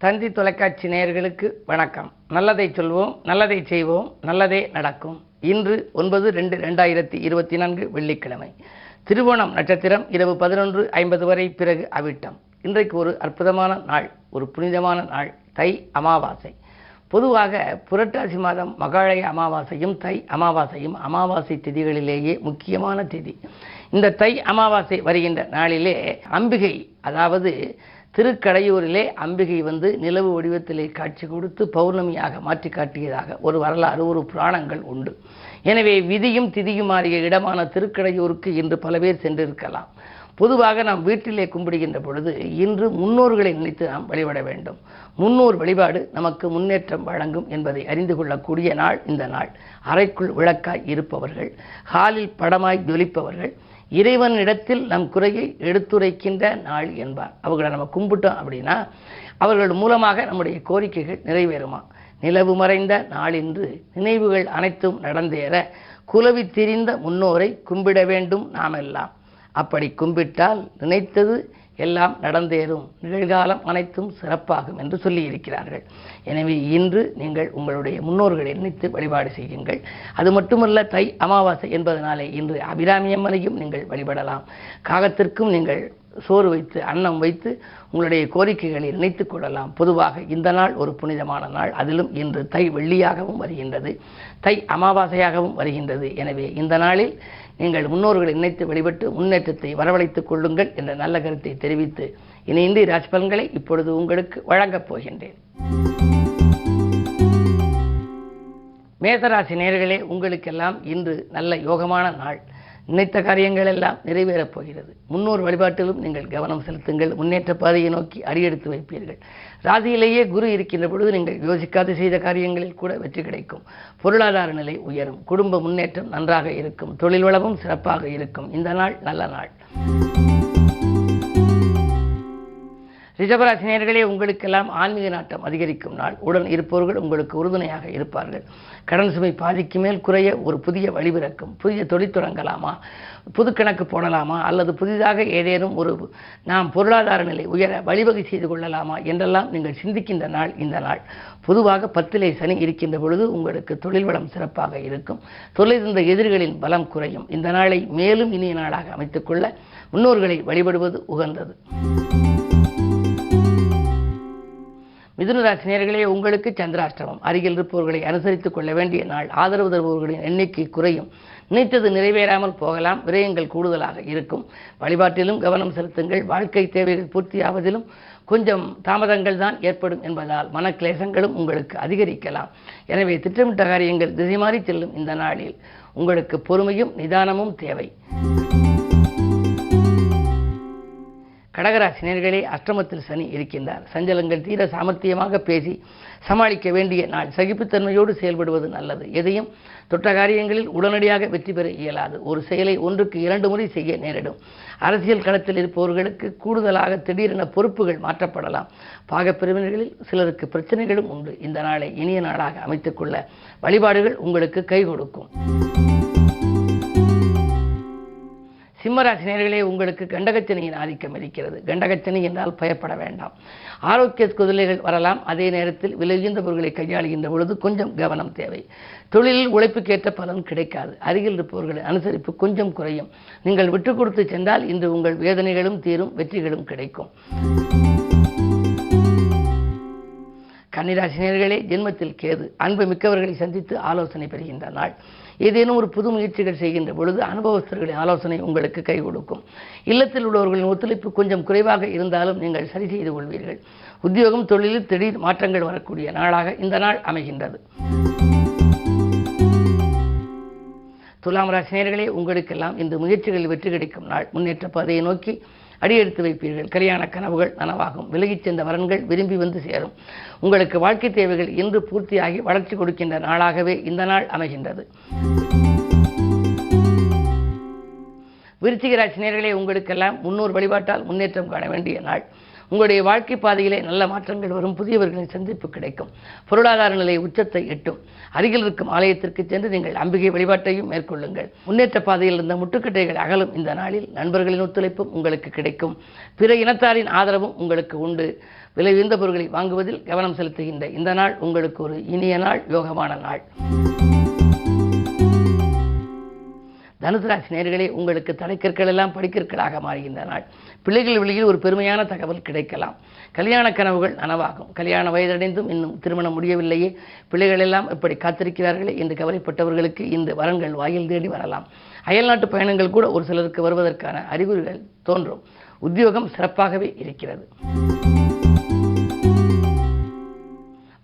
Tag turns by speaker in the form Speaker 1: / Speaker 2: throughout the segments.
Speaker 1: தந்தி தொலைக்காட்சி நேயர்களுக்கு வணக்கம். நல்லதை சொல்வோம், நல்லதை செய்வோம், நல்லதே நடக்கும். இன்று 9/2/2024 வெள்ளிக்கிழமை. திருவோணம் நட்சத்திரம் இரவு 11:50 வரை, பிறகு அவிட்டம். இன்றைக்கு ஒரு அற்புதமான நாள், ஒரு புனிதமான நாள், தை அமாவாசை. பொதுவாக புரட்டாசி மாதம் மகாலய அமாவாசையும் தை அமாவாசையும் அமாவாசை திதிகளிலேயே முக்கியமான திதி. இந்த தை அமாவாசை வருகின்ற நாளிலே அம்பிகை, அதாவது திருக்கடையூரிலே அம்பிகை நிலவு வடிவத்திலே காட்சி கொடுத்து பௌர்ணமியாக மாற்றி காட்டியதாக ஒரு வரலாறு, ஒரு புராணங்கள் உண்டு. எனவே விதியும் திதியும் மாறிய இடமான திருக்கடையூருக்கு இன்று பல பேர் சென்றிருக்கலாம். பொதுவாக நாம் வீட்டிலே கும்பிடுகின்ற பொழுது இன்று முன்னோர்களை நினைத்து நாம் வழிபட வேண்டும். முன்னோர் வழிபாடு நமக்கு முன்னேற்றம் வழங்கும் என்பதை அறிந்து கொள்ளக்கூடிய நாள் இந்த நாள். அறைக்குள் விளக்காய் இருப்பவர்கள், ஹாலில் படமாய் ஜொலிப்பவர்கள், இறைவனிடத்தில் நம் குறையை எடுத்துரைக்கின்ற நாள் என்பார். அவர்களை நம்ம கும்பிட்டோம் அப்படின்னா அவர்கள் மூலமாக நம்முடைய கோரிக்கைகள் நிறைவேறுமா. நிலவு மறைந்த நாளின்று நினைவுகள் அனைத்தும் நடந்தேற குலவி திரிந்த முன்னோரை கும்பிட வேண்டும் நாமெல்லாம். அப்படி கும்பிட்டால் நினைத்தது எல்லாம் நடந்தேறும், நிகழ்காலம் அனைத்தும் சிறப்பாகும் என்று சொல்லியிருக்கிறார்கள். எனவே இன்று நீங்கள் உங்களுடைய முன்னோர்களை நினைத்து வழிபாடு செய்யுங்கள். அது மட்டுமல்ல, தை அமாவாசை என்பதனாலே இன்று அபிராமியம்மனையும் நீங்கள் வழிபடலாம். காகத்திற்கும் நீங்கள் சோறு வைத்து அன்னம் வைத்து உங்களுடைய கோரிக்கைகளை நினைத்து கொள்ளலாம். பொதுவாக இந்த நாள் ஒரு புனிதமான நாள். அதிலும் இன்று தை வெள்ளியாகவும் வருகின்றது, தை அமாவாசையாகவும் வருகின்றது. எனவே இந்த நாளில் நீங்கள் முன்னோர்களை நினைத்து வழிபட்டு முன்னேற்றத்தை வரவழைத்துக் கொள்ளுங்கள் என்ற நல்ல கருத்தை தெரிவித்து இணைந்து ராசி பலன்களை இப்பொழுது உங்களுக்கு வழங்கப் போகின்றேன். மேசராசி நேயர்களே, உங்களுக்கெல்லாம் இன்று நல்ல யோகமான நாள். நினைத்த காரியங்கள் எல்லாம் நிறைவேறப் போகிறது. முன்னோர் வழிபாட்டிலும் நீங்கள் கவனம் செலுத்துங்கள். முன்னேற்ற பாதையை நோக்கி அடியெடுத்து வைப்பீர்கள். ராசியிலேயே குரு இருக்கின்ற பொழுது நீங்கள் யோசிக்காது செய்த காரியங்களில் கூட வெற்றி கிடைக்கும். பொருளாதார நிலை உயரும். குடும்ப முன்னேற்றம் நன்றாக இருக்கும். தொழில் வளமும் சிறப்பாக இருக்கும். இந்த நாள் நல்ல நாள். ரிஷபராசி நேயர்களே, உங்களுக்கெல்லாம் ஆன்மீக நாட்டம் அதிகரிக்கும் நாள். உடன் இருப்பவர்கள் உங்களுக்கு உறுதுணையாக இருப்பார்கள். கடன் சுமை பாதிக்கு மேல் குறைய ஒரு புதிய வழிபிறக்கும். புதிய தொழில் தொடங்கலாமா, புது கணக்கு போடலாமா, அல்லது புதிதாக ஏதேனும் நாம் பொருளாதார நிலை உயர வழிவகை செய்து கொள்ளலாமா என்றெல்லாம் நீங்கள் சிந்திக்கின்ற நாள் இந்த நாள். பொதுவாக 10லே சனி இருக்கின்ற பொழுது உங்களுக்கு தொழில் வளம் சிறப்பாக இருக்கும். தொழிலிருந்த எதிரிகளின் பலம் குறையும். இந்த நாளை மேலும் இனிய நாளாக அமைத்துக்கொள்ள முன்னோர்களை வழிபடுவது உகந்தது. மிதுனராசி நேயர்களே, உங்களுக்கு சந்திராஷ்டமம். அருகில் இருப்பவர்களை அனுசரித்துக் கொள்ள வேண்டிய நாள். ஆதரவு தருபவர்களின் எண்ணிக்கை குறையும். நினைத்தது நிறைவேறாமல் போகலாம். விரயங்கள் கூடுதலாக இருக்கும். வழிபாட்டிலும் கவனம் செலுத்துங்கள். வாழ்க்கை தேவைகள் பூர்த்தியாவதிலும் கொஞ்சம் தாமதங்கள் தான் ஏற்படும் என்பதால் மனக்லேசங்களும் உங்களுக்கு அதிகரிக்கலாம். எனவே திட்டமிட்ட காரியங்கள் திசை மாறி செல்லும் இந்த நாளில் உங்களுக்கு பொறுமையும் நிதானமும் தேவை. கடகராசி நேயர்களே, அஷ்டமத்தில் சனி இருக்கின்றார். சஞ்சலங்கள் தீர சாமர்த்தியமாக பேசி சமாளிக்க வேண்டிய நாள். சகிப்புத்தன்மையோடு செயல்படுவது நல்லது. எதையும் தொட்ட காரியங்களில் உடனடியாக வெற்றி பெற இயலாது. ஒரு செயலை 1க்கு 2 முறை செய்ய நேரிடும். அரசியல் களத்தில் இருப்பவர்களுக்கு கூடுதலாக திடீரென பொறுப்புகள் மாற்றப்படலாம். பாகப்பிரிவினர்களில் சிலருக்கு பிரச்சனைகளும் உண்டு. இந்த நாளை இனிய நாளாக அமைத்துக்கொள்ள வழிபாடுகள் உங்களுக்கு கை கொடுக்கும். சிம்மராசி நேயர்களே, உங்களுக்கு கண்டகச்சனியின் ஆதிக்கம் இருக்கிறது. கண்டகச்சனி என்றால் பயப்பட வேண்டாம். ஆரோக்கிய குதிரைகள் வரலாம். அதே நேரத்தில் விலையுயர்ந்த பொருட்களை கையாளுகின்ற பொழுது கொஞ்சம் கவனம் தேவை. தொழிலில் உழைப்புக்கேற்ற பலன் கிடைக்காது. அருகில் இருப்பவர்களின் அனுசரிப்பு கொஞ்சம் குறையும். நீங்கள் விட்டு கொடுத்து சென்றால் இன்று உங்கள் வேதனைகளும் தீரும், வெற்றிகளும் கிடைக்கும். கன்னிராசி நேயர்களே, ஜென்மத்தில் கேது. அன்பு மிக்கவர்களை சந்தித்து ஆலோசனை பெறுகின்ற நாள். ஏதேனும் ஒரு புது முயற்சிகள் செய்கின்ற பொழுது அனுபவஸ்தர்களின் ஆலோசனை உங்களுக்கு கை கொடுக்கும். இல்லத்தில் உள்ளவர்களின் ஒத்துழைப்பு கொஞ்சம் குறைவாக இருந்தாலும் நீங்கள் சரி செய்து கொள்வீர்கள். உத்தியோகம், தொழிலில் திடீர் மாற்றங்கள் வரக்கூடிய நாளாக இந்த நாள் அமைகின்றது. துலாம் ராசி நேயர்களே, உங்களுக்கெல்லாம் இந்த முயற்சிகளில் வெற்றி கிடைக்கும் நாள். முன்னேற்ற பாதையை நோக்கி அடியெடுத்து வைப்பீர்கள். கல்யாண கனவுகள் நனவாகும். விலகிச் சென்ற வரன்கள் விரும்பி வந்து சேரும். உங்களுக்கு வாழ்க்கை தேவைகள் இன்று பூர்த்தியாகி வளர்ச்சி கொடுக்கின்ற நாளாகவே இந்த நாள் அமைகின்றது. விருச்சிக ராசி நேயர்களே, உங்களுக்கெல்லாம் முன்னோர் வழிபாட்டால் முன்னேற்றம் காண வேண்டிய நாள். உங்களுடைய வாழ்க்கை பாதையிலே நல்ல மாற்றங்கள் வரும். புதியவர்களின் சந்திப்பு கிடைக்கும். பொருளாதார நிலை உச்சத்தை எட்டும். அருகில் இருக்கும் ஆலயத்திற்கு சென்று நீங்கள் அம்பிகை வழிபாட்டையும் மேற்கொள்ளுங்கள். முன்னேற்ற பாதையில் இருந்த முட்டுக்கட்டைகள் அகலும். இந்த நாளில் நண்பர்களின் ஒத்துழைப்பும் உங்களுக்கு கிடைக்கும். பிற இனத்தாரின் ஆதரவும் உங்களுக்கு உண்டு. விலை உயர்ந்த பொருட்களை வாங்குவதில் கவனம் செலுத்துகின்ற இந்த நாள் உங்களுக்கு ஒரு இனிய நாள், யோகமான நாள். தனுசு ராசி நேயர்களே, உங்களுக்கு தடைக்கற்கள் எல்லாம் படிக்கற்களாக மாறுகின்ற நாள். பிள்ளைகள் வழியில் ஒரு பெருமையான தகவல் கிடைக்கலாம். கல்யாண கனவுகள் நனவாகும். கல்யாண வயதடைந்தும் இன்னும் திருமணம் முடியவில்லையே, பிள்ளைகள் எல்லாம் இப்படி காத்திருக்கிறார்களே என்று கவலைப்பட்டவர்களுக்கு இந்த வரன்கள் வாயில் தேடி வரலாம். அயல்நாட்டு பயணங்கள் கூட ஒரு சிலருக்கு வருவதற்கான அறிகுறிகள் தோன்றும். உத்தியோகம் சிறப்பாகவே இருக்கிறது.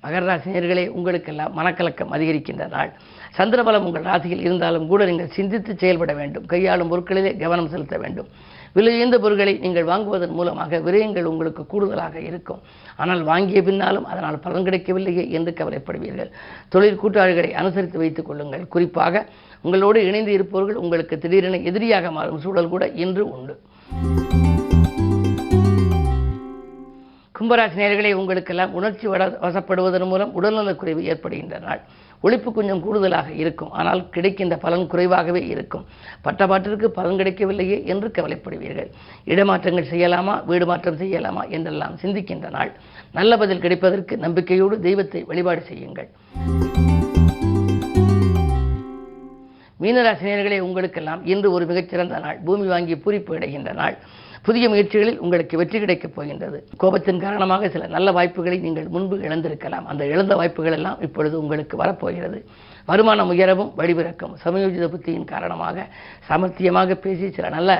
Speaker 1: மகர ராசினியர்களே, உங்களுக்கெல்லாம் மனக்கலக்கம் அதிகரிக்கின்ற நாள். சந்திரபலம் உங்கள் ராசியில் இருந்தாலும் கூட நீங்கள் சிந்தித்து செயல்பட வேண்டும். கையாளும் பொருட்களிலே கவனம் செலுத்த வேண்டும். விலையுயர்ந்த பொருட்களை நீங்கள் வாங்குவதன் மூலமாக விரயங்கள் உங்களுக்கு கூடுதலாக இருக்கும். ஆனால் வாங்கிய பின்னாலும் அதனால் பலன் கிடைக்கவில்லையே என்று கவலைப்படுவீர்கள். தொழில் கூட்டாளிகளை அனுசரித்து வைத்துக் கொள்ளுங்கள். குறிப்பாக உங்களோடு இணைந்து இருப்பவர்கள் உங்களுக்கு திடீரென எதிரியாக மாறும் சூழல் கூட இன்று உண்டு. கும்பராசி நேயர்களே, உங்களுக்கெல்லாம் உணர்ச்சி வசப்படுவதன் மூலம் உடல்நலக் குறைவு ஏற்படுகின்ற நாள். உழைப்பு கொஞ்சம் கூடுதலாக இருக்கும். ஆனால் கிடைக்கின்ற பலன் குறைவாகவே இருக்கும். பட்டப்பாட்டிற்கு பலன் கிடைக்கவில்லையே என்று கவலைப்படுவீர்கள். இடமாற்றங்கள் செய்யலாமா, வீடு மாற்றம் செய்யலாமா என்றெல்லாம் சிந்திக்கின்ற நாள். நல்ல பதில் கிடைப்பதற்கு நம்பிக்கையோடு தெய்வத்தை வழிபாடு செய்யுங்கள். மீனராசி நேயர்களே, உங்களுக்கெல்லாம் இன்று ஒரு மிகச்சிறந்த நாள். பூமி வாங்கி பூரிப்பு அடைகின்ற நாள். புதிய முயற்சிகளில் உங்களுக்கு வெற்றி கிடைக்கப் போகின்றது. கோபத்தின் காரணமாக சில நல்ல வாய்ப்புகளை நீங்கள் முன்பு இழந்திருக்கலாம். அந்த இழந்த வாய்ப்புகள் எல்லாம் இப்பொழுது உங்களுக்கு வரப்போகிறது. வருமானம் உயரவும் வழிபிறக்கும். சமயோஜித புத்தியின் காரணமாக சாமர்த்தியமாக பேசி சில நல்ல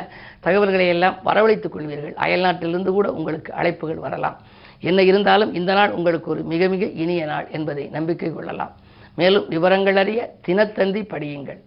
Speaker 1: தகவல்களை எல்லாம் வரவழைத்துக் கொள்வீர்கள். அயல்நாட்டிலிருந்து கூட உங்களுக்கு அழைப்புகள் வரலாம். என்ன இருந்தாலும் இந்த நாள் உங்களுக்கு ஒரு மிக மிக இனிய நாள் என்பதை நம்பிக்கை கொள்ளலாம். மேலும் விவரங்கள் அறிய தினத்தந்தி படியுங்கள்.